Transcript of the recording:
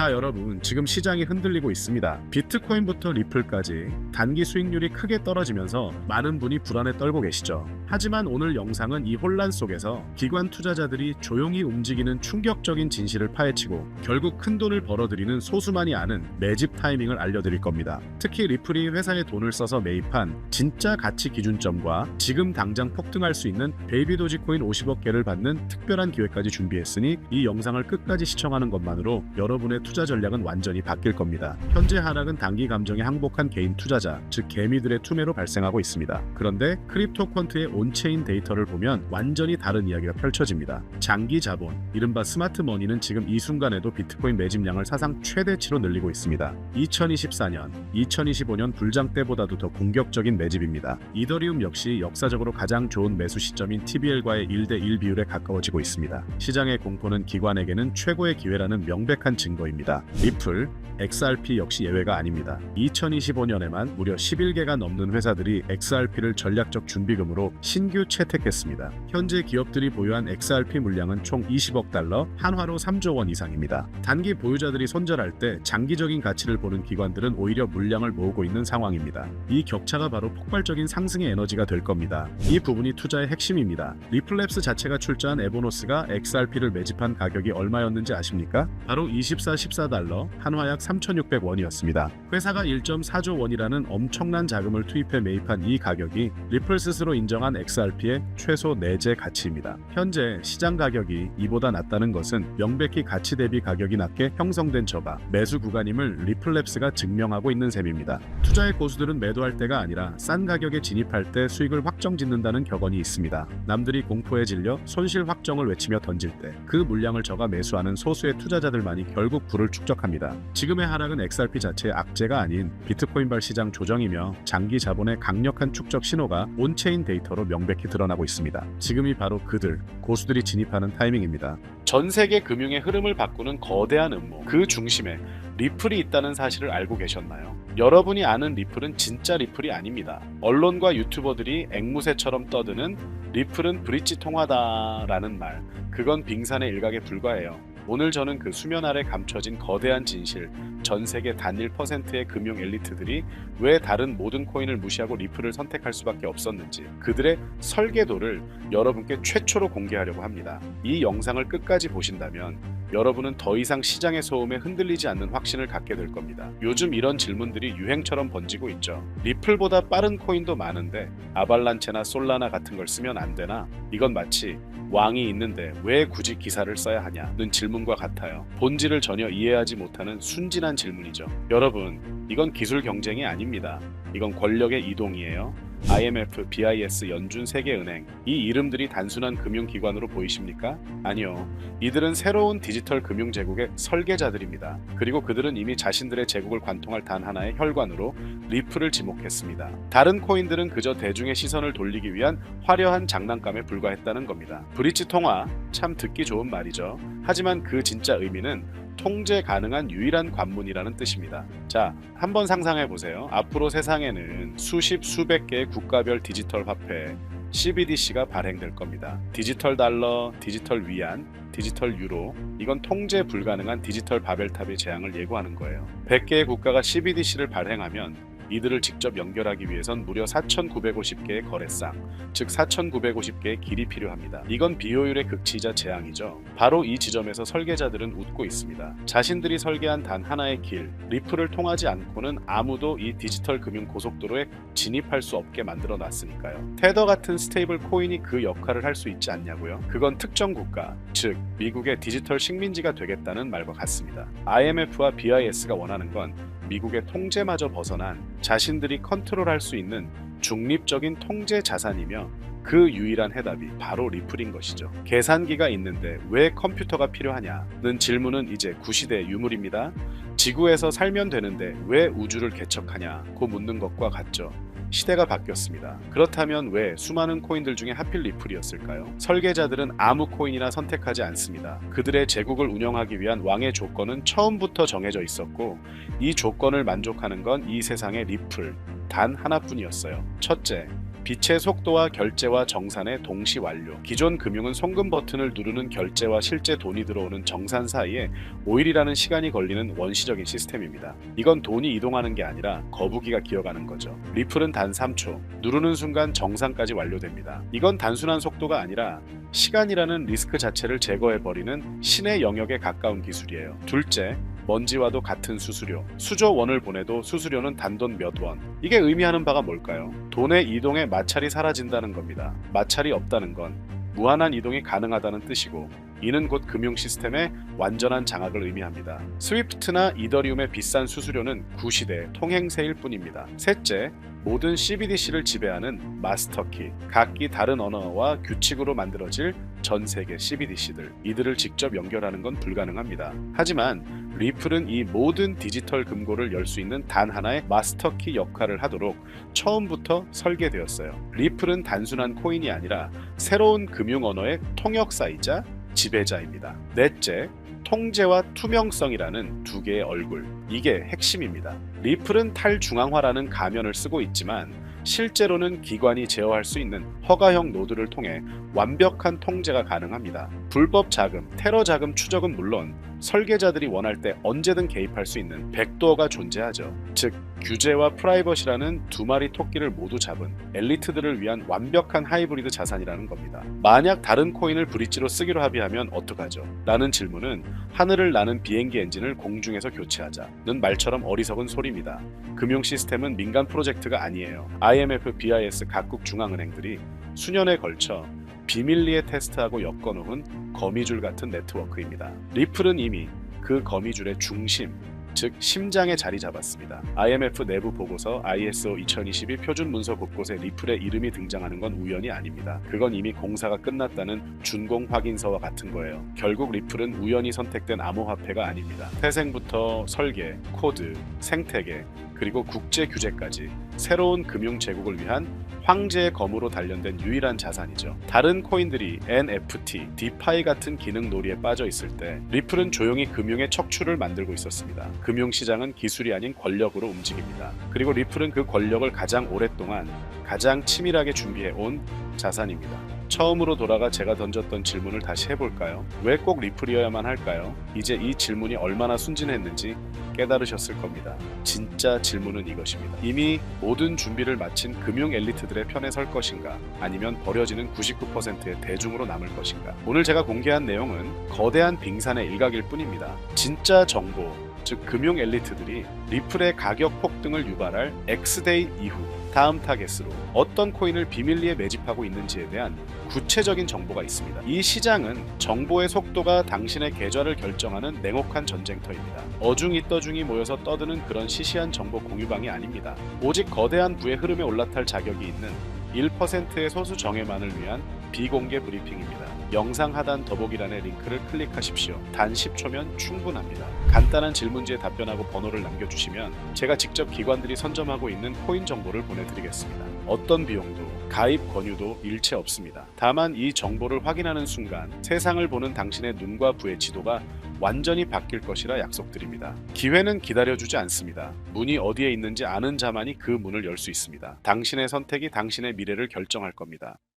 자, 여러분, 지금 시장이 흔들리고 있습니다. 비트코인부터 리플까지 단기 수익률이 크게 떨어지면서 많은 분이 불안에 떨고 계시죠. 하지만 오늘 영상은 이 혼란 속에서 기관 투자자들이 조용히 움직이는 충격적인 진실을 파헤치고 결국 큰 돈을 벌어들이는 소수만이 아는 매집 타이밍을 알려드릴 겁니다. 특히 리플이 회사에 돈을 써서 매입한 진짜 가치 기준점과 지금 당장 폭등할 수 있는 베이비 도지코인 50억 개를 받는 특별한 기회까지 준비했으니 이 영상을 끝까지 시청하는 것만으로 여러분의 투자 전략은 완전히 바뀔 겁니다. 현재 하락은 단기 감정에 항복한 개인 투자자, 즉 개미들의 투매로 발생하고 있습니다. 그런데 크립토 퀀트의 온체인 데이터를 보면 완전히 다른 이야기가 펼쳐집니다. 장기 자본, 이른바 스마트 머니는 지금 이 순간에도 비트코인 매집량을 사상 최대치로 늘리고 있습니다. 2024년, 2025년 불장 때보다도 더 공격적인 매집입니다. 이더리움 역시 역사적으로 가장 좋은 매수 시점인 TBL과의 1대1 비율에 가까워지고 있습니다. 시장의 공포는 기관에게는 최고의 기회라는 명백한 증거입니다. 리플, XRP 역시 예외가 아닙니다. 2025년에만 무려 11개가 넘는 회사들이 XRP를 전략적 준비금으로 신규 채택했습니다. 현재 기업들이 보유한 XRP 물량은 총 20억 달러, 한화로 3조 원 이상입니다. 단기 보유자들이 손절할 때 장기적인 가치를 보는 기관들은 오히려 물량을 모으고 있는 상황입니다. 이 격차가 바로 폭발적인 상승의 에너지가 될 겁니다. 이 부분이 투자의 핵심입니다. 리플랩스 자체가 출자한 에보노스가 XRP를 매집한 가격이 얼마였는지 아십니까? 바로 14달러, 한화약 3,600원이었습니다. 회사가 1.4조 원이라는 엄청난 자금을 투입해 매입한 이 가격이 리플 스스로 인정한 XRP의 최소 내재 가치입니다. 현재 시장 가격이 이보다 낮다는 것은 명백히 가치 대비 가격이 낮게 형성된 저가, 매수 구간임을 리플랩스가 증명하고 있는 셈입니다. 투자의 고수들은 매도할 때가 아니라 싼 가격에 진입할 때 수익을 확정 짓는다는 격언이 있습니다. 남들이 공포에 질려 손실 확정을 외치며 던질 때 그 물량을 저가 매수하는 소수의 투자자들만이 결국 부를 축적합니다. 지금의 하락은 XRP 자체의 악재가 아닌 비트코인발 시장 조정이며 장기 자본의 강력한 축적 신호가 온체인 데이터로 명백히 드러나고 있습니다. 지금이 바로 그들, 고수들이 진입하는 타이밍입니다. 전 세계 금융의 흐름을 바꾸는 거대한 음모, 그 중심에 리플이 있다는 사실을 알고 계셨나요? 여러분이 아는 리플은 진짜 리플이 아닙니다. 언론과 유튜버들이 앵무새처럼 떠드는 리플은 브릿지 통화다라는 말, 그건 빙산의 일각에 불과해요. 오늘 저는 그 수면 아래 감춰진 거대한 진실, 전 세계 단 1%의 금융 엘리트들이 왜 다른 모든 코인을 무시하고 리플을 선택할 수밖에 없었는지, 그들의 설계도를 여러분께 최초로 공개하려고 합니다. 이 영상을 끝까지 보신다면 여러분은 더 이상 시장의 소음에 흔들리지 않는 확신을 갖게 될 겁니다. 요즘 이런 질문들이 유행처럼 번지고 있죠. 리플보다 빠른 코인도 많은데 아발란체나 솔라나 같은 걸 쓰면 안 되나? 이건 마치 왕이 있는데 왜 굳이 기사를 써야 하냐는 질문과 같아요. 본질을 전혀 이해하지 못하는 순진한 질문이죠. 여러분, 이건 기술 경쟁이 아닙니다. 이건 권력의 이동이에요. IMF, BIS, 연준, 세계은행, 이 이름들이 단순한 금융기관으로 보이십니까? 아니요. 이들은 새로운 디지털 금융 제국의 설계자들입니다. 그리고 그들은 이미 자신들의 제국을 관통할 단 하나의 혈관으로 리플을 지목했습니다. 다른 코인들은 그저 대중의 시선을 돌리기 위한 화려한 장난감에 불과했다는 겁니다. 브릿지 통화, 참 듣기 좋은 말이죠. 하지만 그 진짜 의미는 통제 가능한 유일한 관문이라는 뜻입니다. 자, 한번 상상해 보세요. 앞으로 세상에는 수십 수백 개의 국가별 디지털 화폐 CBDC가 발행될 겁니다. 디지털 달러, 디지털 위안, 디지털 유로, 이건 통제 불가능한 디지털 바벨탑의 재앙을 예고하는 거예요. 100개의 국가가 CBDC를 발행하면 이들을 직접 연결하기 위해선 무려 4,950개의 거래상, 즉 4,950개의 길이 필요합니다. 이건 비효율의 극치이자 재앙이죠. 바로 이 지점에서 설계자들은 웃고 있습니다. 자신들이 설계한 단 하나의 길, 리플을 통하지 않고는 아무도 이 디지털 금융 고속도로에 진입할 수 없게 만들어 놨으니까요. 테더 같은 스테이블 코인이 그 역할을 할 수 있지 않냐고요? 그건 특정 국가, 즉 미국의 디지털 식민지가 되겠다는 말과 같습니다. IMF와 BIS가 원하는 건 미국의 통제마저 벗어난 자신들이 컨트롤할 수 있는 중립적인 통제 자산이며 그 유일한 해답이 바로 리플인 것이죠. 계산기가 있는데 왜 컴퓨터가 필요하냐는 질문은 이제 구시대의 유물입니다. 지구에서 살면 되는데 왜 우주를 개척하냐고 묻는 것과 같죠. 시대가 바뀌었습니다. 그렇다면 왜 수많은 코인들 중에 하필 리플이었을까요? 설계자들은 아무 코인이나 선택하지 않습니다. 그들의 제국을 운영하기 위한 왕의 조건은 처음부터 정해져 있었고 이 조건을 만족하는 건 이 세상의 리플 단 하나뿐이었어요. 첫째, 빛의 속도와 결제와 정산의 동시 완료. 기존 금융은 송금 버튼을 누르는 결제와 실제 돈이 들어오는 정산 사이에 5일이라는 시간이 걸리는 원시적인 시스템입니다. 이건 돈이 이동하는 게 아니라 거북이가 기어가는 거죠. 리플은 단 3초. 누르는 순간 정산까지 완료됩니다. 이건 단순한 속도가 아니라 시간이라는 리스크 자체를 제거해버리는 신의 영역에 가까운 기술이에요. 둘째, 먼지와도 같은 수수료. 수조 원을 보내도 수수료는 단돈 몇 원. 이게 의미하는 바가 뭘까요? 돈의 이동에 마찰이 사라진다는 겁니다. 마찰이 없다는 건 무한한 이동이 가능하다는 뜻이고, 이는 곧 금융 시스템의 완전한 장악을 의미합니다. 스위프트나 이더리움의 비싼 수수료는 구시대 통행세일 뿐입니다. 셋째, 모든 CBDC를 지배하는 마스터키. 각기 다른 언어와 규칙으로 만들어질 전 세계 CBDC들. 이들을 직접 연결하는 건 불가능합니다. 하지만 리플은 이 모든 디지털 금고를 열 수 있는 단 하나의 마스터키 역할을 하도록 처음부터 설계되었어요. 리플은 단순한 코인이 아니라 새로운 금융 언어의 통역사이자 지배자입니다. 넷째, 통제와 투명성이라는 두 개의 얼굴. 이게 핵심입니다. 리플은 탈중앙화라는 가면을 쓰고 있지만 실제로는 기관이 제어할 수 있는 허가형 노드를 통해 완벽한 통제가 가능합니다. 불법 자금, 테러 자금 추적은 물론 설계자들이 원할 때 언제든 개입할 수 있는 백도어가 존재하죠. 즉, 규제와 프라이버시라는 두 마리 토끼를 모두 잡은 엘리트들을 위한 완벽한 하이브리드 자산이라는 겁니다. 만약 다른 코인을 브릿지로 쓰기로 합의하면 어떡하죠? 라는 질문은 하늘을 나는 비행기 엔진을 공중에서 교체하자는 말처럼 어리석은 소리입니다. 금융 시스템은 민간 프로젝트가 아니에요. IMF, BIS 각국 중앙은행들이 수년에 걸쳐 비밀리에 테스트하고 엮어놓은 거미줄 같은 네트워크입니다. 리플은 이미 그 거미줄의 중심, 즉 심장에 자리 잡았습니다. IMF 내부 보고서 ISO 2022 표준 문서 곳곳에 리플의 이름이 등장하는 건 우연이 아닙니다. 그건 이미 공사가 끝났다는 준공 확인서와 같은 거예요. 결국 리플은 우연히 선택된 암호화폐가 아닙니다. 태생부터 설계, 코드, 생태계, 그리고 국제 규제까지 새로운 금융 제국을 위한 황제의 검으로 단련된 유일한 자산이죠. 다른 코인들이 NFT, 디파이 같은 기능 놀이에 빠져 있을 때 리플은 조용히 금융의 척추를 만들고 있었습니다. 금융시장은 기술이 아닌 권력으로 움직입니다. 그리고 리플은 그 권력을 가장 오랫동안 가장 치밀하게 준비해 온 자산입니다. 처음으로 돌아가 제가 던졌던 질문을 다시 해볼까요? 왜 꼭 리플이어야만 할까요? 이제 이 질문이 얼마나 순진했는지 깨달으셨을 겁니다. 진짜 질문은 이것입니다. 이미 모든 준비를 마친 금융 엘리트들의 편에 설 것인가? 아니면 버려지는 99%의 대중으로 남을 것인가? 오늘 제가 공개한 내용은 거대한 빙산의 일각일 뿐입니다. 진짜 정보, 즉 금융 엘리트들이 리플의 가격 폭등을 유발할 X데이 이후 다음 타겟으로 어떤 코인을 비밀리에 매집하고 있는지에 대한 구체적인 정보가 있습니다. 이 시장은 정보의 속도가 당신의 계좌를 결정하는 냉혹한 전쟁터입니다. 어중이 떠중이 모여서 떠드는 그런 시시한 정보 공유방이 아닙니다. 오직 거대한 부의 흐름에 올라탈 자격이 있는 1%의 소수 정예만을 위한 비공개 브리핑입니다. 영상 하단 더보기란의 링크를 클릭하십시오. 단 10초면 충분합니다. 간단한 질문지에 답변하고 번호를 남겨주시면 제가 직접 기관들이 선점하고 있는 코인 정보를 보내드리겠습니다. 어떤 비용도 가입 권유도 일체 없습니다. 다만 이 정보를 확인하는 순간 세상을 보는 당신의 눈과 부의 지도가 완전히 바뀔 것이라 약속드립니다. 기회는 기다려주지 않습니다. 문이 어디에 있는지 아는 자만이 그 문을 열 수 있습니다. 당신의 선택이 당신의 미래를 결정할 겁니다.